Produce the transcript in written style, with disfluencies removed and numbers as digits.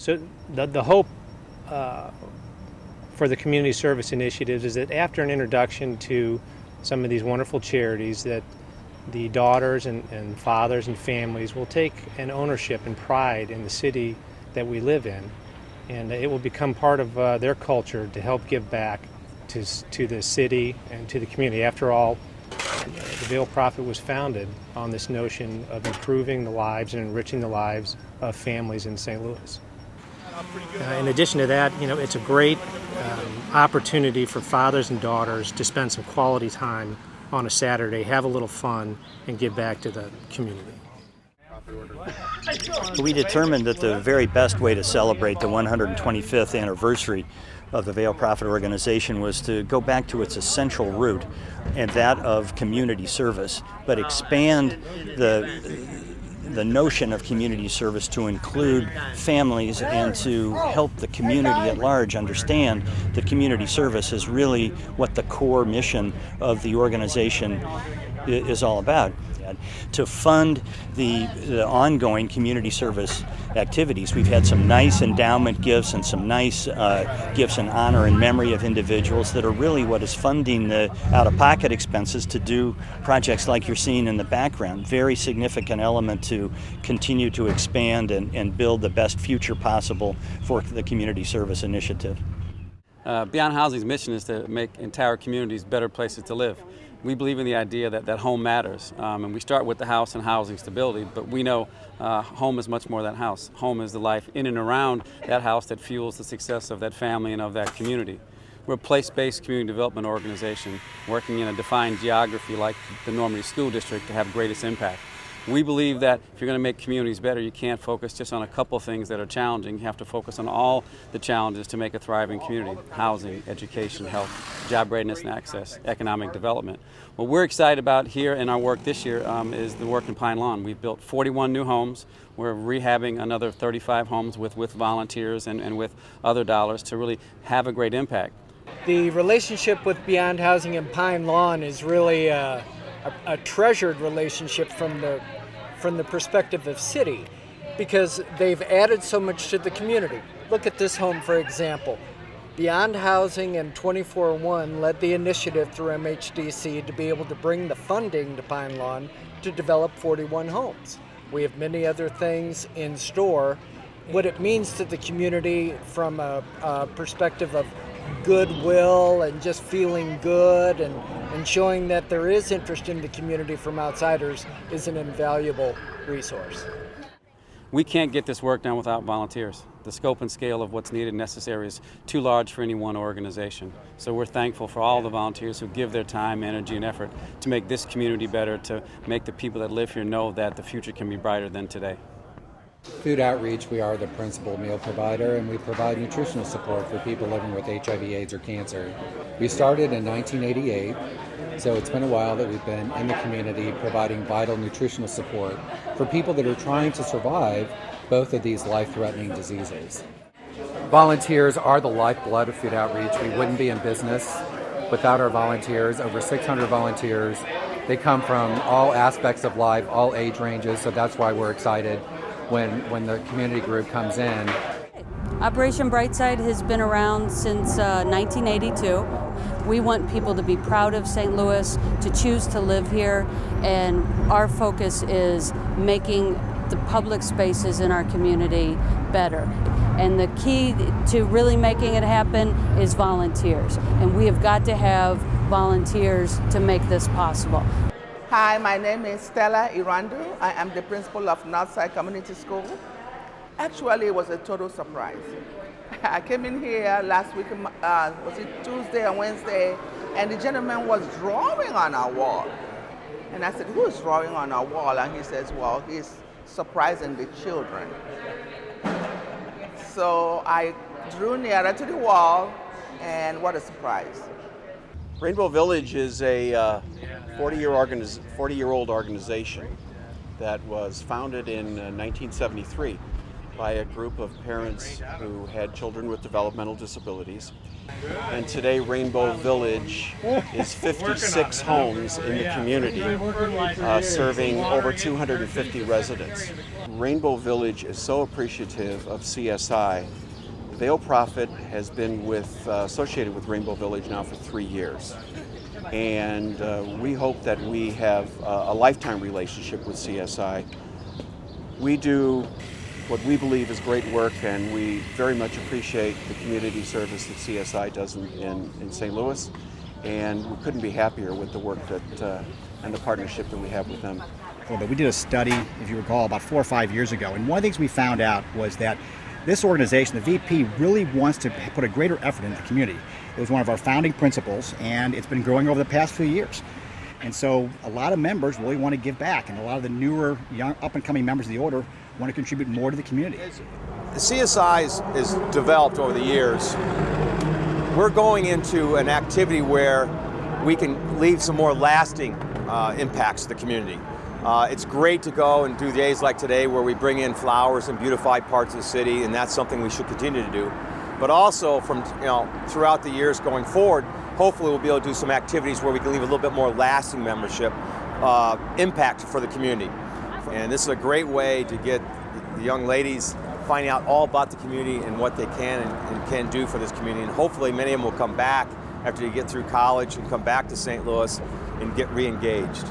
So the hope for the community service initiatives is that after an introduction to some of these wonderful charities, that the daughters and fathers and families will take an ownership and pride in the city that we live in, and it will become part of their culture to help give back to the city and to the community. After all, the Vail Prophet was founded on this notion of improving the lives and enriching the lives of families in St. Louis. In addition to that, it's a great opportunity for fathers and daughters to spend some quality time on a Saturday, have a little fun, and give back to the community. We determined that the very best way to celebrate the 125th anniversary of the Vail Prophet organization was to go back to its essential root, and that of community service, but expand the notion of community service to include families and to help the community at large understand that community service is really what the core mission of the organization is all about. To fund the ongoing community service activities, we've had some nice endowment gifts and some nice gifts in honor and memory of individuals that are really what is funding the out-of-pocket expenses to do projects like you're seeing in the background. Very significant element to continue to expand and build the best future possible for the community service initiative. Beyond Housing's mission is to make entire communities better places to live. We believe in the idea that home matters, and we start with the house and housing stability, but we know home is much more than house. Home is the life in and around that house that fuels the success of that family and of that community. We're a place-based community development organization working in a defined geography like the Normandy School District to have greatest impact. We believe that if you're going to make communities better, you can't focus just on a couple of things that are challenging. You have to focus on all the challenges to make a thriving community: housing, education, health, job readiness and access, economic development. What we're excited about here in our work this year is the work in Pine Lawn. We've built 41 new homes. We're rehabbing another 35 homes with volunteers and with other dollars to really have a great impact. The relationship with Beyond Housing and Pine Lawn is really a treasured relationship from the perspective of city, because they've added so much to the community. Look at this home, for example. Beyond Housing and 24-1 led the initiative through MHDC to be able to bring the funding to Pine Lawn to develop 41 homes. We have many other things in store. What it means to the community from a perspective of goodwill and just feeling good and showing that there is interest in the community from outsiders is an invaluable resource. We can't get this work done without volunteers. The scope and scale of what's needed and necessary is too large for any one organization. So we're thankful for all the volunteers who give their time, energy, and effort to make this community better, to make the people that live here know that the future can be brighter than today. Food Outreach, we are the principal meal provider, and we provide nutritional support for people living with HIV, AIDS, or cancer. We started in 1988, so it's been a while that we've been in the community providing vital nutritional support for people that are trying to survive both of these life-threatening diseases. Volunteers are the lifeblood of Food Outreach. We wouldn't be in business without our volunteers. Over 600 volunteers. They come from all aspects of life, all age ranges, so that's why we're excited when the community group comes in. Operation Brightside has been around since 1982. We want people to be proud of St. Louis, to choose to live here, and our focus is making the public spaces in our community better. And the key to really making it happen is volunteers, and we have got to have volunteers to make this possible. Hi, my name is Stella Irandu. I am the principal of Northside Community School. Actually, it was a total surprise. I came in here last week, was it Tuesday or Wednesday, and the gentleman was drawing on our wall. And I said, who is drawing on our wall? And he says, well, he's surprising the children. So I drew nearer to the wall, and what a surprise. Rainbow Village is a 40-year-old organization that was founded in 1973 by a group of parents who had children with developmental disabilities. And today Rainbow Village is 56 homes in the community, serving over 250 residents. Rainbow Village is so appreciative of CSI. Vail Prophet has been associated with Rainbow Village now for 3 years. And we hope that we have a lifetime relationship with CSI. We do what we believe is great work, and we very much appreciate the community service that CSI does in St. Louis, and we couldn't be happier with the work that and the partnership that we have with them. But we did a study, if you recall, about 4 or 5 years ago, and one of the things we found out was that this organization, the VP, really wants to put a greater effort into the community. It was one of our founding principles, and it's been growing over the past few years. And so a lot of members really want to give back, and a lot of the newer, young, up-and-coming members of the order want to contribute more to the community. The CSI is developed over the years. We're going into an activity where we can leave some more lasting impacts to the community. It's great to go and do days like today where we bring in flowers and beautify parts of the city, and that's something we should continue to do. But also from throughout the years going forward, hopefully we'll be able to do some activities where we can leave a little bit more lasting membership impact for the community. And this is a great way to get the young ladies finding out all about the community and what they can and can do for this community. And hopefully many of them will come back after they get through college and come back to St. Louis and get re-engaged.